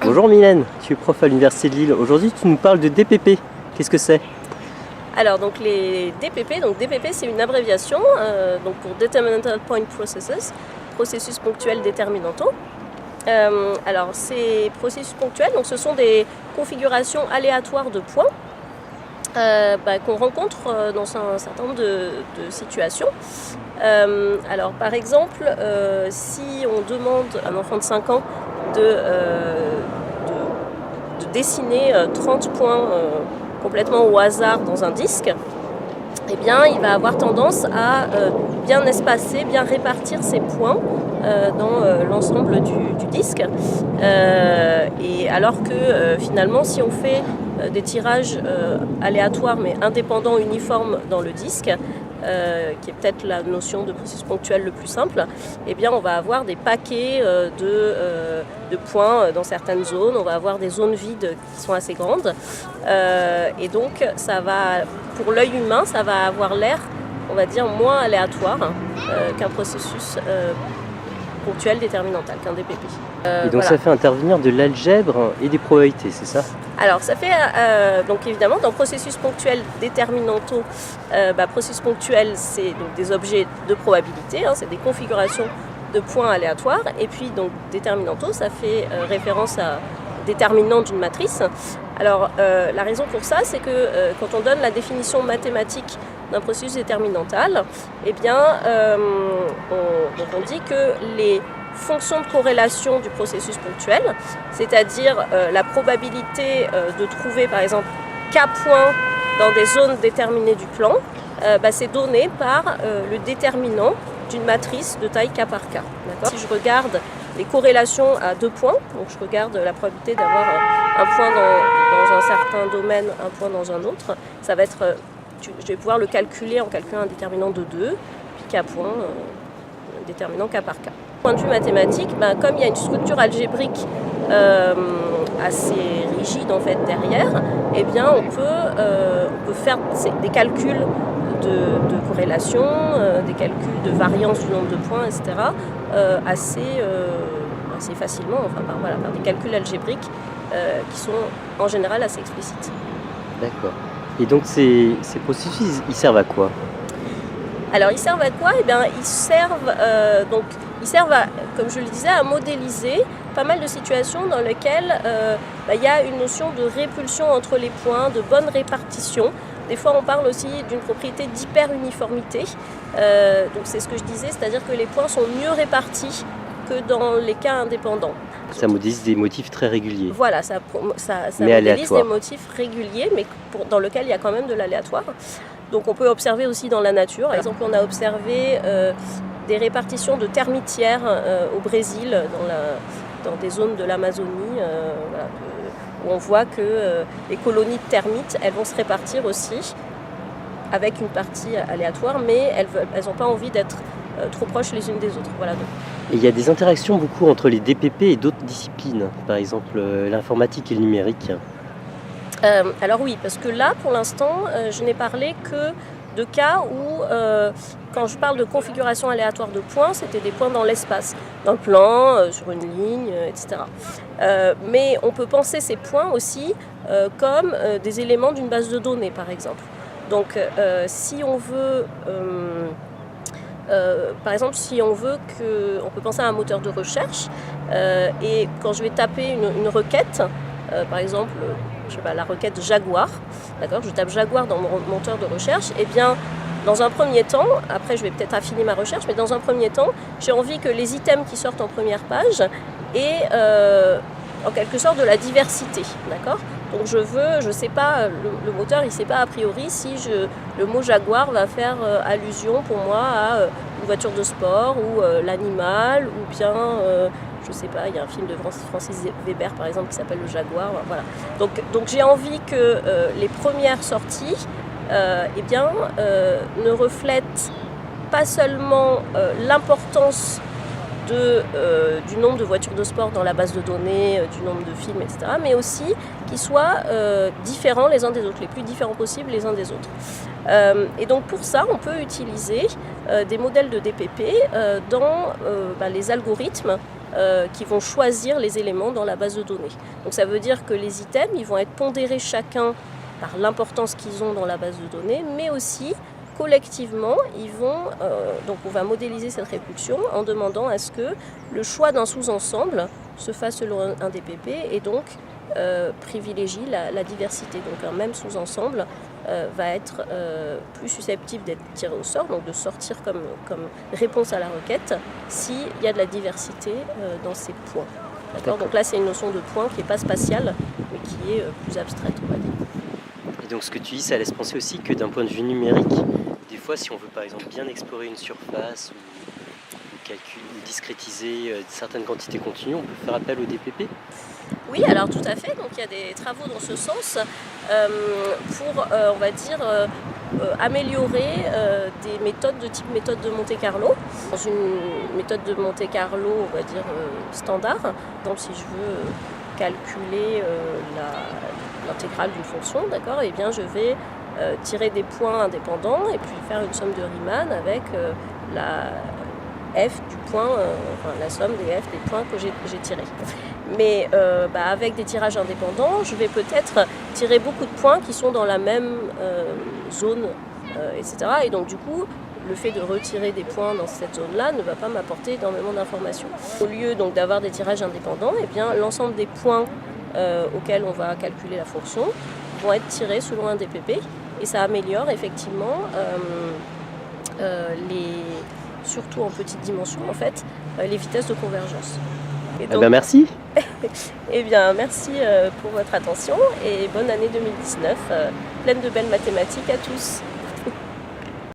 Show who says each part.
Speaker 1: Bonjour Mylène, tu es prof à l'Université de Lille. Aujourd'hui tu nous parles de DPP. Qu'est-ce que c'est?
Speaker 2: Alors donc les DPP, donc DPP c'est une abréviation donc pour Determinant Point Processes, processus ponctuels déterminantaux. Alors ces processus ponctuels, donc ce sont des configurations aléatoires de points qu'on rencontre dans un certain nombre de situations. Alors par exemple, si on demande à un enfant de 5 ans de dessiner 30 points complètement au hasard dans un disque, eh bien, il va avoir tendance à bien espacer, bien répartir ses points dans l'ensemble du disque. Et alors que finalement, si on fait des tirages aléatoires mais indépendants, uniformes dans le disque, qui est peut-être la notion de processus ponctuel le plus simple, eh bien on va avoir des paquets de points dans certaines zones, on va avoir des zones vides qui sont assez grandes, et donc ça va, pour l'œil humain, ça va avoir l'air, on va dire, moins aléatoire qu'un processus ponctuel déterminantal, qu'un DPP.
Speaker 1: Et donc
Speaker 2: voilà.
Speaker 1: ça fait intervenir de l'algèbre et des probabilités, c'est ça?
Speaker 2: Alors ça fait, donc évidemment, dans processus ponctuels déterminantaux, processus ponctuel c'est donc des objets de probabilité, c'est des configurations de points aléatoires, et puis donc déterminantaux, ça fait référence à déterminant d'une matrice. Alors la raison pour ça, c'est que quand on donne la définition mathématique d'un processus déterminantal, eh bien on dit que les fonctions de corrélation du processus ponctuel, c'est-à-dire la probabilité de trouver par exemple k points dans des zones déterminées du plan, c'est donné par le déterminant d'une matrice de taille k par k. Si je regarde les corrélations à 2 points, donc je regarde la probabilité d'avoir un point dans un certain domaine, un point dans un autre, ça va être, je vais pouvoir le calculer en calculant un déterminant de 2, puis k points, déterminant k par k. Point de vue mathématique, comme il y a une structure algébrique assez rigide en fait derrière, eh bien on peut faire des calculs de corrélation, des calculs de variance du nombre de points, etc. Assez facilement, par des calculs algébriques qui sont en général assez explicites.
Speaker 1: D'accord. Et donc ces processus, ils servent à quoi?
Speaker 2: Alors ils servent à quoi? Eh bien, ils servent à, comme je le disais, à modéliser pas mal de situations dans lesquelles il y a une notion de répulsion entre les points, de bonne répartition. Des fois on parle aussi d'une propriété d'hyperuniformité. Donc c'est ce que je disais, c'est-à-dire que les points sont mieux répartis que dans les cas indépendants.
Speaker 1: Ça modélise des motifs très réguliers.
Speaker 2: Voilà, ça modélise des motifs réguliers, mais dans lesquels il y a quand même de l'aléatoire. Donc on peut observer aussi dans la nature. Par exemple, on a observé des répartitions de termitières au Brésil, dans des zones de l'Amazonie, où on voit que les colonies de termites, elles vont se répartir aussi avec une partie aléatoire, mais elles n'ont pas envie d'être trop proches les unes des autres. Voilà, donc.
Speaker 1: Et il y a des interactions beaucoup entre les DPP et d'autres disciplines, par exemple l'informatique et le numérique.
Speaker 2: Alors oui, parce que là, pour l'instant, je n'ai parlé que de cas où, quand je parle de configuration aléatoire de points, c'était des points dans l'espace, dans le plan, sur une ligne, etc. Mais on peut penser ces points aussi comme des éléments d'une base de données, par exemple. Donc, si on veut... par exemple, si on veut on peut penser à un moteur de recherche, et quand je vais taper une requête, par exemple, je sais pas, la requête Jaguar, d'accord, je tape Jaguar dans mon moteur de recherche, et bien dans un premier temps, après je vais peut-être affiner ma recherche, mais dans un premier temps, j'ai envie que les items qui sortent en première page aient en quelque sorte de la diversité, d'accord. Donc je sais pas, le moteur il sait pas a priori si le mot Jaguar va faire allusion pour moi à une voiture de sport ou l'animal, ou bien je sais pas, il y a un film de Francis Weber par exemple qui s'appelle Le Jaguar, voilà. Donc j'ai envie que les premières sorties ne reflètent pas seulement l'importance du nombre de voitures de sport dans la base de données, du nombre de films, etc., mais aussi qu'ils soient différents les uns des autres, les plus différents possibles les uns des autres. Et donc pour ça, on peut utiliser des modèles de DPP dans les algorithmes qui vont choisir les éléments dans la base de données. Donc ça veut dire que les items, ils vont être pondérés chacun par l'importance qu'ils ont dans la base de données, mais aussi collectivement, donc on va modéliser cette répulsion en demandant à ce que le choix d'un sous-ensemble se fasse selon un DPP et donc privilégie la diversité. Donc un même sous-ensemble va être plus susceptible d'être tiré au sort, donc de sortir comme réponse à la requête, s'il y a de la diversité dans ces points. D'accord. Donc là, c'est une notion de point qui n'est pas spatiale, mais qui est plus abstraite, on va dire.
Speaker 1: Et donc ce que tu dis, ça laisse penser aussi que d'un point de vue numérique, des fois, si on veut par exemple bien explorer une surface ou discrétiser certaines quantités continues, on peut faire appel au DPP.
Speaker 2: Oui, alors tout à fait. Donc il y a des travaux dans ce sens pour, on va dire, améliorer des méthodes de type méthode de Monte-Carlo. Dans une méthode de Monte-Carlo, on va dire standard, donc si je veux calculer l'intégrale d'une fonction, d'accord, et bien je vais tirer des points indépendants et puis faire une somme de Riemann avec la f du point, la somme des f des points que j'ai tirés. Mais avec des tirages indépendants, je vais peut-être tirer beaucoup de points qui sont dans la même zone, etc. Et donc du coup, le fait de retirer des points dans cette zone-là ne va pas m'apporter énormément d'informations. Au lieu donc d'avoir des tirages indépendants, eh bien l'ensemble des points auxquels on va calculer la fonction vont être tirés selon un DPP et ça améliore effectivement surtout en petite dimension en fait, les vitesses de convergence.
Speaker 1: Et donc, merci.
Speaker 2: Eh bien, merci pour votre attention et bonne année 2019, pleine de belles mathématiques à tous.